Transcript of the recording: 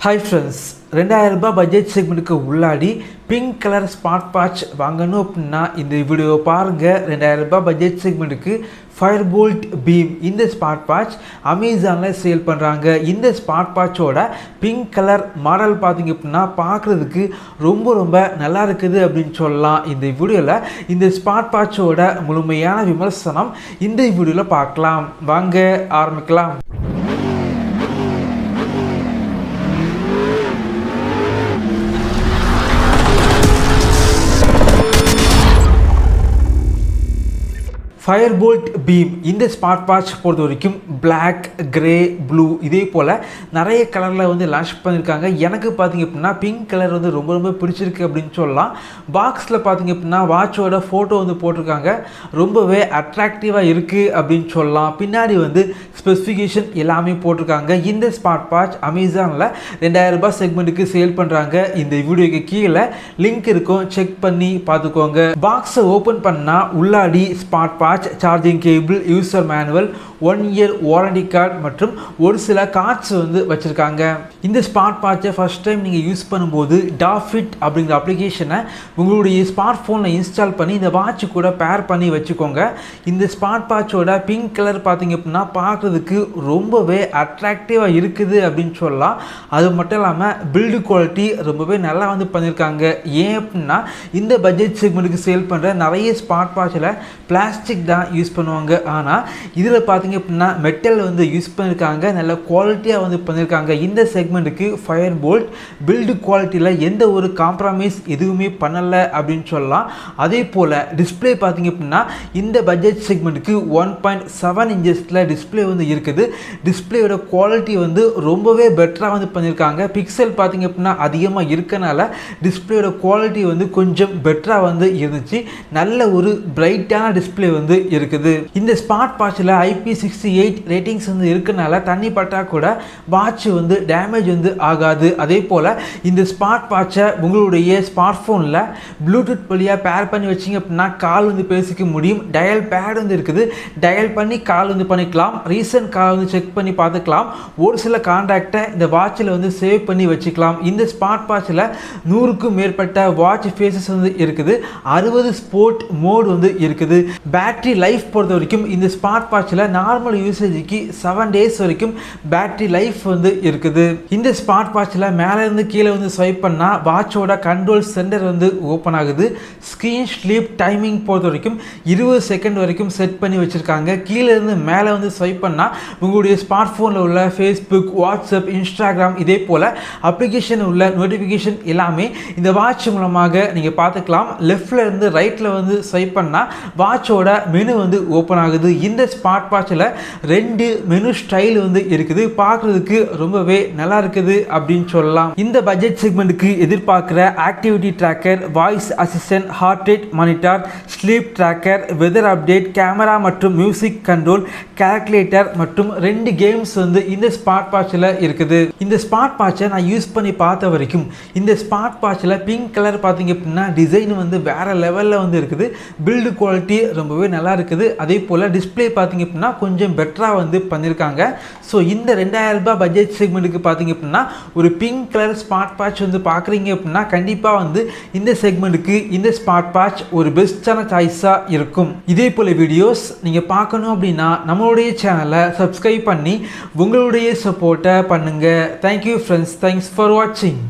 Hi friends, 2000 ரூபாய் budget செக்மெண்ட்டுக்கு உள்ளாடி pink colour smart watch வாங்கணும் அப்படின்னா இந்த வீடியோ பாருங்கள். 2000 ரூபாய் பட்ஜெட் செக்மெண்ட்டுக்கு Fire-Boltt பீம் இந்த ஸ்மார்ட் வாட்ச் அமேசானில் சேல் பண்ணுறாங்க. இந்த ஸ்மார்ட் வாட்சோட பிங்க் கலர் மாடல் பார்த்திங்க அப்படின்னா பார்க்குறதுக்கு ரொம்ப நல்லா இருக்குது அப்படின்னு சொல்லலாம். இந்த வீடியோவில் இந்த ஸ்மார்ட் வாட்சோட முழுமையான விமர்சனம் இந்த வீடியோவில் பார்க்கலாம். வாங்க ஆரம்பிக்கலாம். Fire-Boltt பீம் இந்த ஸ்மார்ட் வாட்ச் பொறுத்த வரைக்கும் பிளாக், கிரே, ப்ளூ இதே போல் நிறைய கலரில் வந்து லான்ச் பண்ணியிருக்காங்க. எனக்கு பார்த்திங்க அப்படின்னா பிங்க் கலர் வந்து ரொம்ப பிடிச்சிருக்கு அப்படின்னு சொல்லலாம். பாக்ஸில் பார்த்திங்க அப்படின்னா வாட்சோட ஃபோட்டோ வந்து போட்டிருக்காங்க. ரொம்பவே அட்ராக்டிவாக இருக்குது அப்படின்னு சொல்லலாம். பின்னாடி வந்து ஸ்பெசிஃபிகேஷன் எல்லாமே போட்டிருக்காங்க. இந்த ஸ்மார்ட் வாட்ச் அமேசானில் 2000 ரூபாய் செக்மெண்ட்டுக்கு சேல் பண்ணுறாங்க. இந்த வீடியோக்கு கீழே லிங்க் இருக்கும், செக் பண்ணி பார்த்துக்கோங்க. பாக்ஸை ஓப்பன் பண்ணால் உள்ளாடி smart watch, charging cable, user manual, 1 year warranty card மற்றும் ஒரு சில கார்ட்ஸ் வந்து வச்சுருக்காங்க. இந்த ஸ்மார்ட் வாட்சை ஃபஸ்ட் டைம் நீங்கள் யூஸ் பண்ணும்போது டாஃபிட் அப்படிங்கிற அப்ளிகேஷனை உங்களுடைய ஸ்மார்ட் ஃபோனில் இன்ஸ்டால் பண்ணி இந்த வாட்ச் கூட பேர் பண்ணி வச்சுக்கோங்க. இந்த ஸ்மார்ட் வாட்சோட பிங்க் கலர் பார்த்திங்க அப்படின்னா பார்க்குறதுக்கு ரொம்பவே அட்ராக்டிவாக இருக்குது அப்படின்னு சொல்லலாம். அது மட்டும் இல்லாமல் பில்டு குவாலிட்டி ரொம்பவே நல்லா வந்து பண்ணியிருக்காங்க. ஏன் அப்படின்னா இந்த பட்ஜெட் செக்மெண்ட்டுக்கு சேல் பண்ணுற நிறைய ஸ்மார்ட் வாட்சில் பிளாஸ்டிக் தான் யூஸ் பண்ணுவாங்க. ஆனால் இதில் பார்த்திங்க அப்படின்னா மெட்டல் வந்து யூஸ் பண்ணியிருக்காங்க. நல்ல குவாலிட்டியாக வந்து பண்ணியிருக்காங்க. இந்த செக்மெண்ட்டுக்கு Fire-Boltt பில்டு குவாலிட்டியில் எந்த ஒரு காம்ப்ரமைஸ் எதுவுமே பண்ணலை அப்படின்னு சொல்லலாம். அதே போல் டிஸ்பிளே பார்த்திங்க அப்படின்னா இந்த பட்ஜெட் செக்மெண்ட்டுக்கு 1.7 இன்ச்சஸில் டிஸ்பிளே வந்து இருக்குது. டிஸ்பிளேயோட குவாலிட்டி வந்து ரொம்பவே பெட்டராக வந்து பண்ணியிருக்காங்க. பிக்சல் பார்த்திங்க அப்படின்னா அதிகமாக இருக்கனால டிஸ்பிளேயோட குவாலிட்டி வந்து கொஞ்சம் பெட்டராக வந்து இருந்துச்சு. நல்ல ஒரு பிரைட்டான டிஸ்பிளே வந்து இருக்குது. இந்த ஸ்மார்ட் வாட்சில் IP68 ரேட்டிங்ஸ் வந்து இருக்கனால தண்ணி பட்டா கூட வாட்ச் வந்து டேமேஜ் வந்து ஆகாது. அதே போல் இந்த ஸ்மார்ட் வாட்சை உங்களுடைய ஸ்மார்ட் ஃபோனில் ப்ளூடூத் வழியாக பேர் பண்ணி வச்சிங்க அப்படின்னா கால் வந்து பேசிக்க முடியும். டயல் பேட் வந்து இருக்குது. டயல் பண்ணி கால் வந்து பண்ணிக்கலாம். ரீசன்ட் கால் வந்து செக் பண்ணி பார்த்துக்கலாம். ஒரு சில கான்டாக்டை இந்த வாட்சில் வந்து சேவ் பண்ணி வச்சுக்கலாம். இந்த ஸ்மார்ட் வாட்சில் 100க்கும் மேற்பட்ட வாட்ச் ஃபேஸஸ் வந்து இருக்குது. 60 ஸ்போர்ட் மோட் வந்து இருக்குது. பேட்டரி லைஃப் பொறுத்த வரைக்கும் இந்த ஸ்மார்ட் வாட்சில் நார்மல் யூசேஜுக்கு 7 டேஸ் வரைக்கும் பேட்டரி லைஃப் வந்து இருக்குது. இந்த ஸ்மார்ட் வாட்சில் மேலேருந்து கீழே வந்து ஸ்வைப் பண்ணால் வாட்சோட கண்ட்ரோல் சென்டர் வந்து ஓப்பன் ஆகுது. ஸ்க்ரீன் ஸ்லீப் டைமிங் பொறுத்த வரைக்கும் 20 செகண்ட் வரைக்கும் செட் பண்ணி வச்சுருக்காங்க. கீழே இருந்து மேலே வந்து ஸ்வைப் பண்ணால் உங்களுடைய ஸ்மார்ட் ஃபோனில் உள்ள ஃபேஸ்புக், வாட்ஸ்அப், இன்ஸ்டாகிராம் இதே போல் அப்ளிகேஷன் உள்ள நோட்டிஃபிகேஷன் எல்லாமே இந்த வாட்ச் மூலமாக நீங்கள் பார்த்துக்கலாம். லெஃப்டில் இருந்து ரைட்டில் வந்து ஸ்வைப் பண்ணால் வாட்சோட மெனு வந்து ஓப்பன் ஆகுது. இந்த ஸ்மார்ட் வாட்சில் 2 மெனு ஸ்டைல் வந்து இருக்குது. பார்க்குறதுக்கு ரொம்பவே நல்லா இருக்குது அப்படின்னு சொல்லலாம். இந்த பட்ஜெட் செக்மெண்ட்டுக்கு எதிர்பார்க்குற activity tracker, voice assistant, heart rate monitor, sleep tracker, weather update, camera மற்றும் மியூசிக் கண்ட்ரோல், கால்குலேட்டர் மற்றும் 2 கேம்ஸ் வந்து இந்த ஸ்மார்ட் வாட்சில் இருக்குது. இந்த ஸ்மார்ட் வாட்சை நான் யூஸ் பண்ணி பார்த்த வரைக்கும் இந்த ஸ்மார்ட் வாட்சில் பிங்க் கலர் பார்த்திங்க அப்படின்னா டிசைன் வந்து வேறு லெவலில் வந்து இருக்குது. பில்டு குவாலிட்டி ரொம்பவே நல்லா இருக்குது. அதே போல் டிஸ்பிளே பார்த்திங்க அப்படின்னா கொஞ்சம் பெட்டராக வந்து பண்ணியிருக்காங்க. ஸோ இந்த 2000 ரூபாய் பட்ஜெட் செக்மெண்ட்டுக்கு பார்த்திங்க அப்படின்னா ஒரு பிங்க் கலர் ஸ்மார்ட் வாட்ச் வந்து பார்க்குறீங்க அப்படின்னா கண்டிப்பாக வந்து இந்த செக்மெண்ட்டுக்கு இந்த ஸ்மார்ட் வாட்ச் ஒரு பெஸ்ட்டான சாய்ஸாக இருக்கும். இதே போல் வீடியோஸ் நீங்கள் பார்க்கணும் அப்படின்னா நம்மளுடைய சேனலை சப்ஸ்கிரைப் பண்ணி உங்களுடைய சப்போர்ட்டை பண்ணுங்கள். தேங்க்யூ ஃப்ரெண்ட்ஸ், தேங்க்ஸ் ஃபார் வாட்சிங்.